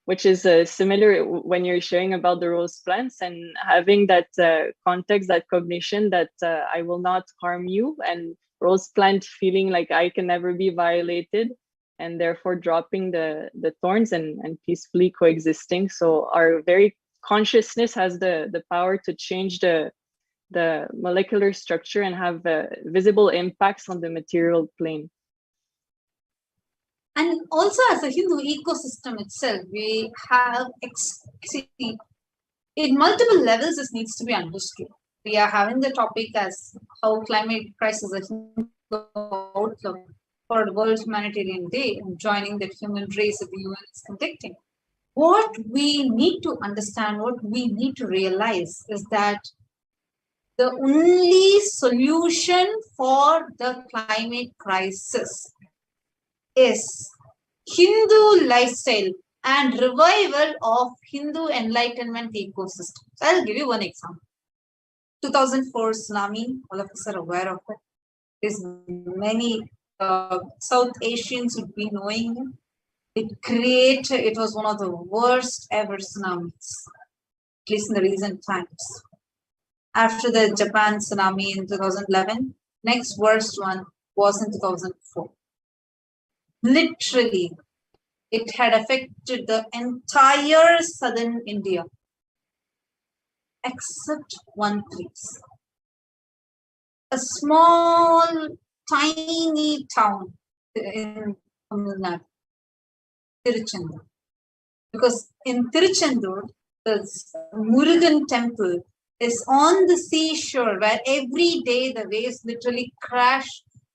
which is similar when you're sharing about the rose plants and having that context, that cognition that I will not harm you, and rose plant feeling like I can never be violated, and therefore dropping the thorns and peacefully coexisting. So our very consciousness has the power to change the molecular structure and have visible impacts on the material plane. And also as a Hindu ecosystem itself, we have, in multiple levels, this needs to be understood. We are having the topic as how climate crisis is a outlook for the World Humanitarian Day and joining the human race that the UN is conducting. What we need to understand, what we need to realize is that the only solution for the climate crisis is Hindu lifestyle and revival of Hindu enlightenment ecosystem. So I'll give you one example. 2004 tsunami, all of us are aware of it. There's many South Asians would be knowing it. It was one of the worst ever tsunamis, at least in the recent times. After the Japan tsunami in 2011, next worst one was in 2004. Literally, it had affected the entire southern India, except one place. A small, tiny town in Tamil Nadu, Tiruchendur. Because in Tiruchendur, the Murugan temple is on the seashore where every day the waves literally crash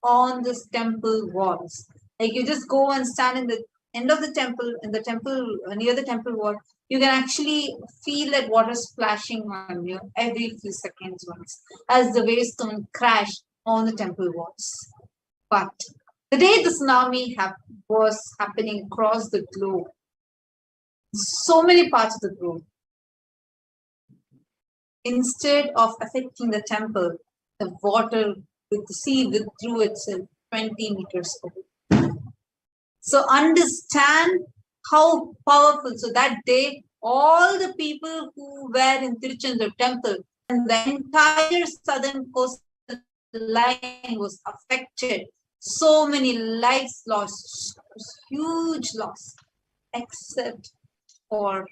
on this temple walls. Like you just go and stand in the end of the temple, in the temple, near the temple wall, you can actually feel that water splashing on you every few seconds once as the waves come and crash on the temple walls. But the day the tsunami was happening across the globe, so many parts of the globe, instead of affecting the temple, the water with the sea withdrew itself 20 meters away. So understand how powerful. So that day, all the people who were in Tiruchendur temple and the entire southern coastal line was affected. So many lives lost, huge loss, except for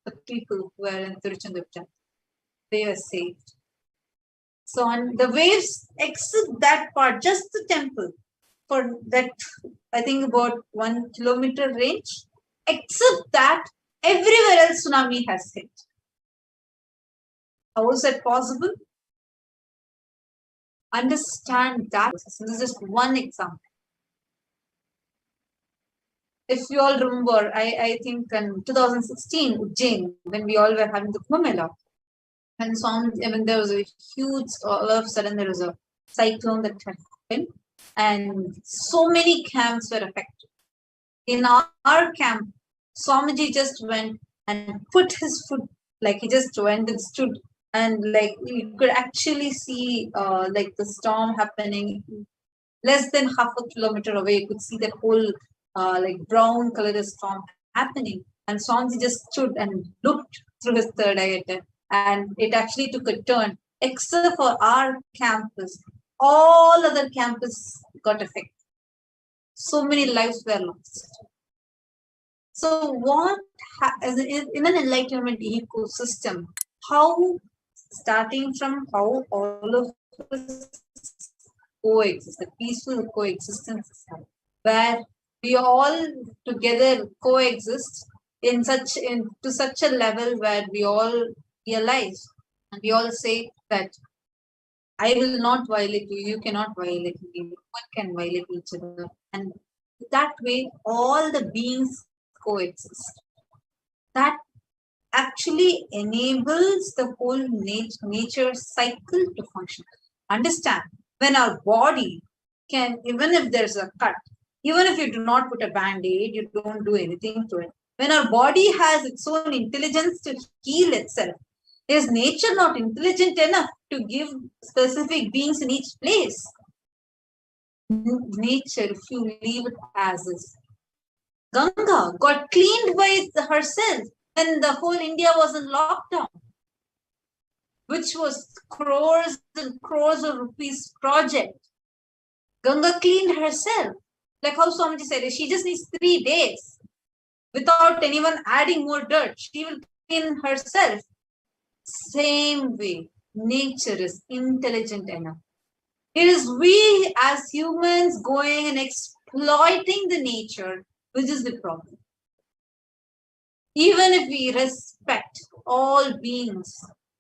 the people who were in Tiruchendur temple. They were saved. So on the waves exit that part, just the temple, for that, I think about 1 kilometer range, except that everywhere else tsunami has hit. How is that possible? Understand that. This is just one example. If you all remember, I think in 2016, Ujjain, when we all were having the Kumbh Mela, and when there was a huge, all of a sudden there was a cyclone that had happened, and so many camps were affected. In our camp, Swamiji just went and put his foot, like he just went and stood, and like you could actually see like the storm happening less than half a kilometer away. You could see that whole like brown colored storm happening, and Swamiji just stood and looked through his third eye, and it actually took a turn. Except for our campus, all other campuses got affected. So many lives were lost. So what in an enlightenment ecosystem, how starting from how all of us coexist, a peaceful coexistence, where we all together coexist to such a level where we all realize and we all say that I will not violate you, you cannot violate me, no one can violate each other. And that way, all the beings coexist. That actually enables the whole nature cycle to function. Understand, when our body can, even if there's a cut, even if you do not put a band-aid, you don't do anything to it. When our body has its own intelligence to heal itself, is nature not intelligent enough to give specific beings in each place? Nature, if you leave it as is. Ganga got cleaned by herself when the whole India was in lockdown, which was crores and crores of rupees project. Ganga cleaned herself. Like how Swamiji said, she just needs 3 days without anyone adding more dirt. She will clean herself. Same way, nature is intelligent enough. It is we as humans going and exploiting the nature, which is the problem. Even if we respect all beings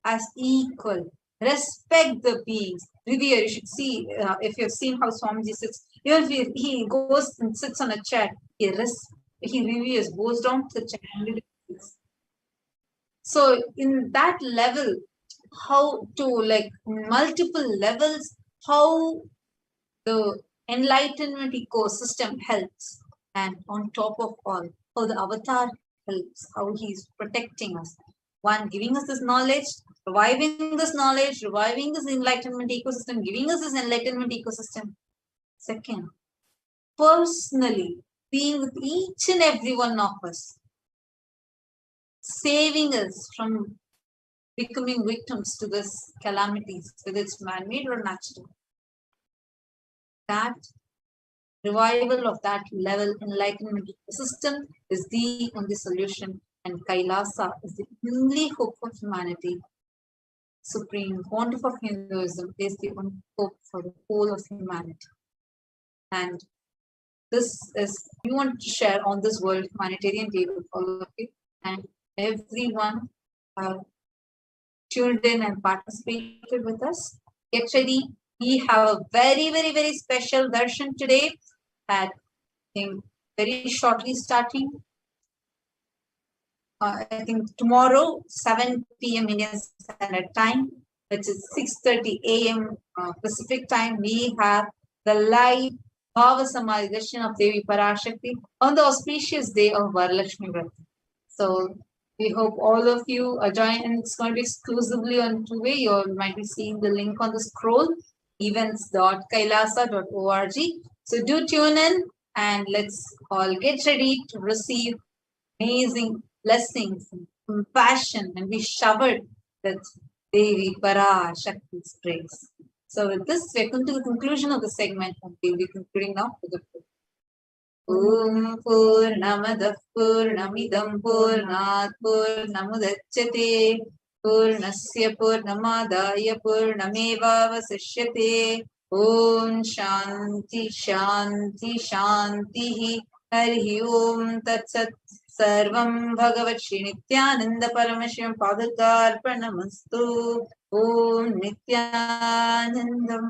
as equal, respect the beings, revere, you should see, if you've seen how Swamiji sits, even if he goes and sits on a chair, he reveres, goes down to the chair and reveres. So in that level, how to like multiple levels, how the enlightenment ecosystem helps, and on top of all, how the avatar helps, how he's protecting us. One, giving us this knowledge, reviving this knowledge, reviving this enlightenment ecosystem, giving us this enlightenment ecosystem. Second, personally being with each and every one of us, saving us from becoming victims to this calamities, whether it's man-made or natural. that revival of that level, enlightenment system is the only solution, and Kailasa is the only hope for humanity. Supreme pontiff of Hinduism is the only hope for the whole of humanity. And this is, we want to share on this World Humanitarian Day with all of you, and everyone tuned in and participated with us. Get ready. We have a very, very, very special darshan today at, I think, very shortly starting. I think tomorrow, 7 p.m. Indian Standard Time, which is 6:30 a.m. Pacific Time, we have the live Bhava Samadhi Darshan of Devi Parashakti on the auspicious day of Varalakshmi Vrata. So we hope all of you join, and it's going to be exclusively on two-way. You might be seeing the link on the scroll, events.kailasa.org. So do tune in, and let's all get ready to receive amazing blessings and compassion, and be showered with Devi Parashakti's praise. So with this, we're coming to the conclusion of the segment, and we'll be concluding now with the prayer. Om Purnamadah Purnamidam Purnat Purnamudachyate Purnasya Purnamadaya Purnamevavasishyate. Om Shanti Shanti Shanti Hari Om Tat Sat. Sarvam Bhagavat Shri Nithyananda Paramashivam Padakarpanamastu. Om Nithyanandam